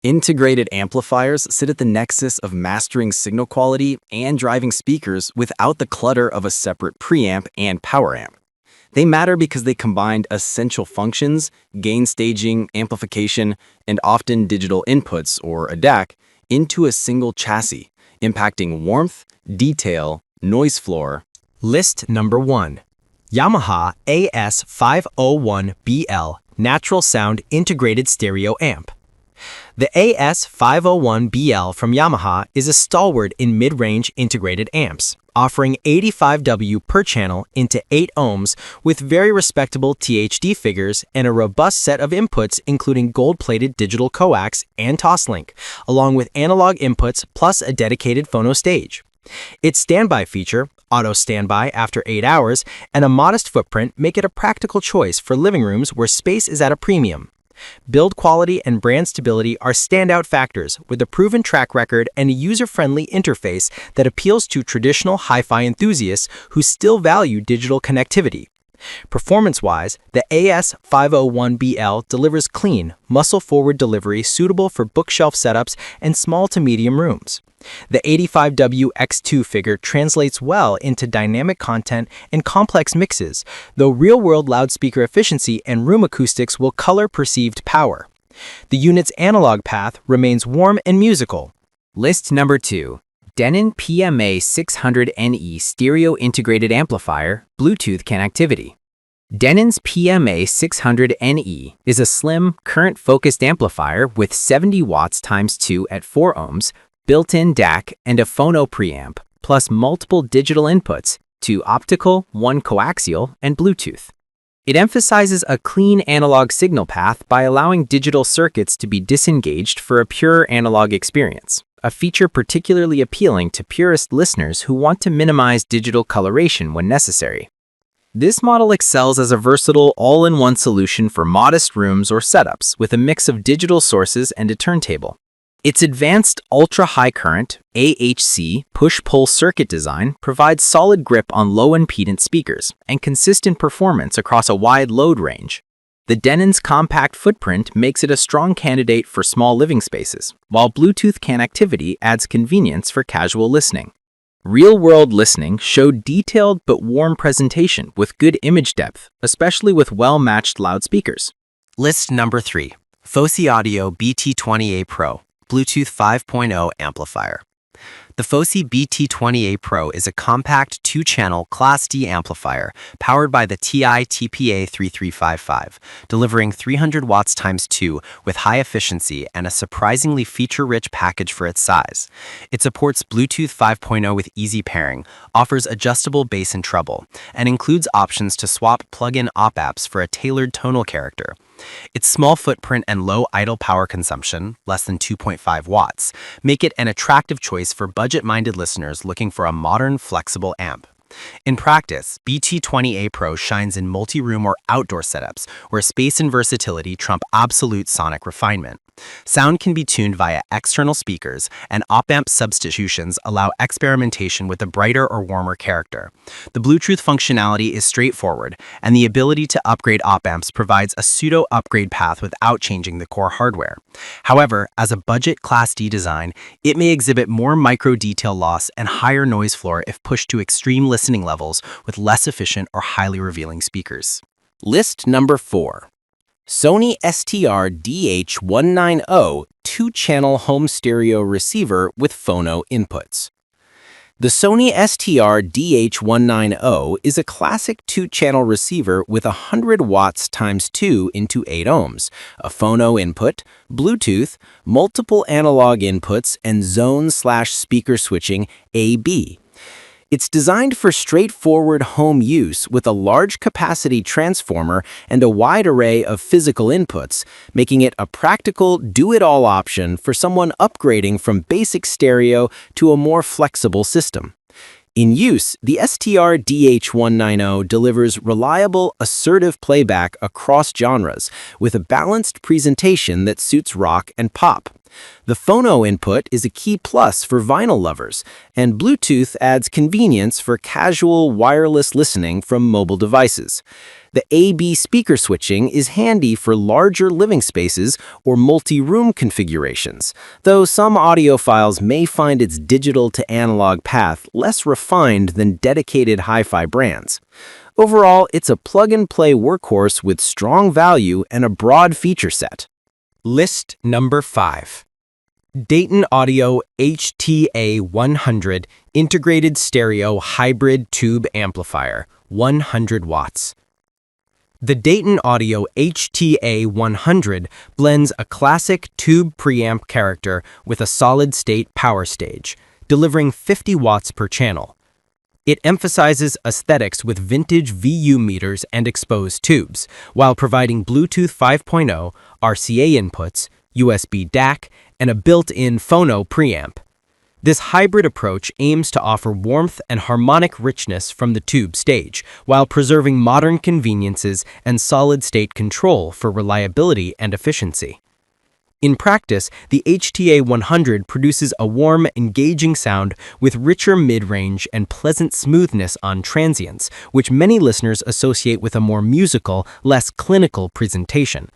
Integrated amplifiers sit at the nexus of mastering signal quality and driving speakers without the clutter of a separate preamp and power amp. They matter because they combine essential functions, gain staging, amplification, and often digital inputs, or a DAC, into a single chassis, impacting warmth, detail, noise floor. List number 1. Yamaha AS501BL Natural Sound Integrated Stereo Amp. The AS501BL from Yamaha is a stalwart in mid-range integrated amps, offering 85W per channel into 8 ohms with very respectable THD figures and a robust set of inputs including gold-plated digital coax and toslink, along with analog inputs plus a dedicated phono stage. Its standby feature, auto standby after 8 hours, and a modest footprint make it a practical choice for living rooms where space is at a premium. Build quality and brand stability are standout factors with a proven track record and a user-friendly interface that appeals to traditional hi-fi enthusiasts who still value digital connectivity. Performance-wise, the AS501BL delivers clean, muscle-forward delivery suitable for bookshelf setups and small to medium rooms. The 85W X2 figure translates well into dynamic content and complex mixes, though real-world loudspeaker efficiency and room acoustics will color perceived power. The unit's analog path remains warm and musical. List number 2. Denon PMA600NE Stereo Integrated Amplifier, Bluetooth Connectivity. Denon's PMA600NE is a slim, current-focused amplifier with 70 watts x 2 at 4 ohms, built-in DAC, and a phono preamp, plus multiple digital inputs, 2 optical, 1 coaxial, and Bluetooth. It emphasizes a clean analog signal path by allowing digital circuits to be disengaged for a pure analog experience, a feature particularly appealing to purist listeners who want to minimize digital coloration when necessary. This model excels as a versatile, all-in-one solution for modest rooms or setups with a mix of digital sources and a turntable. Its advanced ultra-high current, AHC, push-pull circuit design provides solid grip on low-impedance speakers and consistent performance across a wide load range. The Denon's compact footprint makes it a strong candidate for small living spaces, while Bluetooth connectivity adds convenience for casual listening. Real-world listening showed detailed but warm presentation with good image depth, especially with well-matched loudspeakers. List number 3. Fosi Audio BT20A Pro Bluetooth 5.0 Amplifier. The Fosi BT20A Pro is a compact 2-channel Class D amplifier powered by the TI TPA3355, delivering 300 watts x 2 with high efficiency and a surprisingly feature-rich package for its size. It supports Bluetooth 5.0 with easy pairing, offers adjustable bass and treble, and includes options to swap plug-in op-amps for a tailored tonal character. Its small footprint and low idle power consumption, less than 2.5 watts, make it an attractive choice for budget-minded listeners looking for a modern, flexible amp. In practice, BT20A Pro shines in multi-room or outdoor setups where space and versatility trump absolute sonic refinement. Sound can be tuned via external speakers, and op-amp substitutions allow experimentation with a brighter or warmer character. The Bluetooth functionality is straightforward, and the ability to upgrade op-amps provides a pseudo-upgrade path without changing the core hardware. However, as a budget Class D design, it may exhibit more micro-detail loss and higher noise floor if pushed to extreme listening levels with less efficient or highly revealing speakers. List number 4. Sony STR-DH190 2-channel home stereo receiver with phono inputs. The Sony STR-DH190 is a classic 2-channel receiver with 100 watts x 2 into 8 ohms, a phono input, Bluetooth, multiple analog inputs, and zone/speaker switching AB. It's designed for straightforward home use with a large capacity transformer and a wide array of physical inputs, making it a practical, do-it-all option for someone upgrading from basic stereo to a more flexible system. In use, the STR-DH190 delivers reliable, assertive playback across genres with a balanced presentation that suits rock and pop. The phono input is a key plus for vinyl lovers, and Bluetooth adds convenience for casual wireless listening from mobile devices. The A/B speaker switching is handy for larger living spaces or multi-room configurations, though some audiophiles may find its digital-to-analog path less refined than dedicated hi-fi brands. Overall, it's a plug-and-play workhorse with strong value and a broad feature set. List number 5. Dayton Audio HTA100 Integrated Stereo Hybrid Tube Amplifier, 100 watts. The Dayton Audio HTA100 blends a classic tube preamp character with a solid-state power stage, delivering 50 watts per channel. It emphasizes aesthetics with vintage VU meters and exposed tubes, while providing Bluetooth 5.0, RCA inputs, USB DAC, and a built-in phono preamp. This hybrid approach aims to offer warmth and harmonic richness from the tube stage, while preserving modern conveniences and solid-state control for reliability and efficiency. In practice, the HTA100 produces a warm, engaging sound with richer mid-range and pleasant smoothness on transients, which many listeners associate with a more musical, less clinical presentation.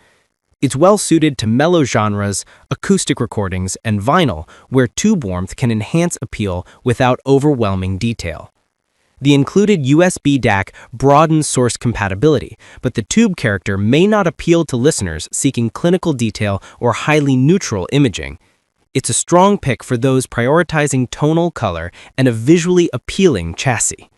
It's well-suited to mellow genres, acoustic recordings, and vinyl, where tube warmth can enhance appeal without overwhelming detail. The included USB DAC broadens source compatibility, but the tube character may not appeal to listeners seeking clinical detail or highly neutral imaging. It's a strong pick for those prioritizing tonal color and a visually appealing chassis.